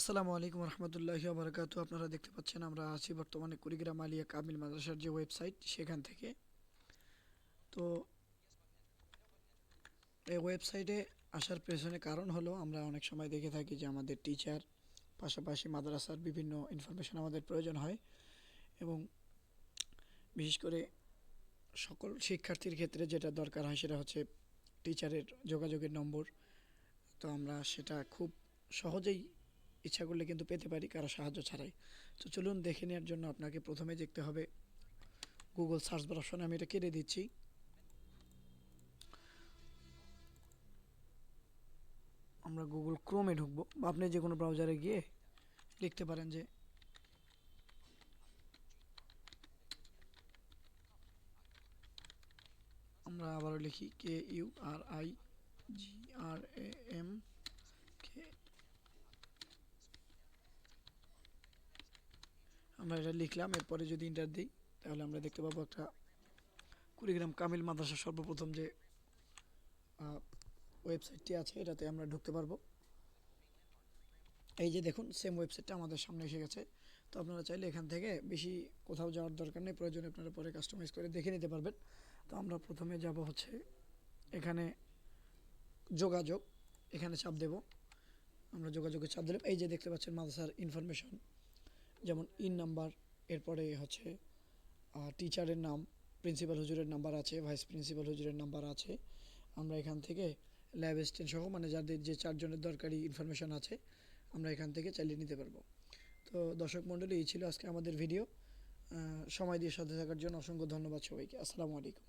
আসসালামু আলাইকুম রহমতুল্লাহি ওয়া বারাকাতুহু। আপনারা দেখতে পাচ্ছেন আমরা আছি বর্তমানে কুড়িগ্রাম আলিয়া কামিল মাদ্রাসার যে ওয়েবসাইট সেখান থেকে। তো এই ওয়েবসাইটে আসার পেছনে কারণ হলো আমরা অনেক সময় দেখে থাকি যে আমাদের টিচার পাশাপাশি মাদ্রাসার বিভিন্ন ইনফরমেশন আমাদের প্রয়োজন হয়, এবং বিশেষ করে সকল শিক্ষার্থীর ক্ষেত্রে যেটা দরকার হয় সেটা হচ্ছে টিচারের যোগাযোগের নম্বর। তো আমরা সেটা খুব সহজেই ইচ্ছা করলে কিন্তু পেতে পারি কারো সাহায্য ছাড়াই। তো চলুন দেখে নেওয়ার জন্য আপনাকে প্রথমে দেখতে হবে গুগল সার্চ বার অপশনে। আমি এটা কেটে দিচ্ছি। আমরা গুগল ক্রোমে ঢুকবো, বা আপনি যে কোনো ব্রাউজারে গিয়ে লিখতে পারেন যে আমরা আবারও লিখি KURIGRAM কে। আমরা এটা লিখলাম, এরপরে যদি ইন্টার দিই তাহলে আমরা দেখতে পাবো একটা কুড়িগ্রাম কামিল মাদ্রাসা সর্বপ্রথম যে ওয়েবসাইটটি আছে এটাতে আমরা ঢুকতে পারবো। এই যে দেখুন, সেম ওয়েবসাইটটা আমাদের সামনে এসে গেছে। তো আপনারা চাইলে এখান থেকে বেশি কোথাও যাওয়ার দরকার নেই, প্রয়োজনে আপনারা পরে কাস্টমাইজ করে দেখে নিতে পারবেন। তো আমরা প্রথমে যাব হচ্ছে এখানে যোগাযোগ, এখানে চাপ দেব। আমরা যোগাযোগে চাপ দিলাম, এই যে দেখতে পাচ্ছেন মাদ্রাসার ইনফরমেশন, যেমন ইন নাম্বার, এরপরে হচ্ছে টিচারের নাম, প্রিন্সিপাল হুজুরের নাম্বার আছে, ভাইস প্রিন্সিপাল হুজুরের নাম্বার আছে। আমরা এখান থেকে ল্যাব অ্যাসিস্ট্যান্ট সহ মানে যাদের যে চারজনের দরকারি ইনফরমেশন আছে আমরা এখান থেকে চালিয়ে নিতে পারবো। তো দর্শক মণ্ডলী, এই ছিল আজকে আমাদের ভিডিও। সময় দিয়ে সাথে থাকার জন্য অসংখ্য ধন্যবাদ সবাইকে। আসসালামু আলাইকুম।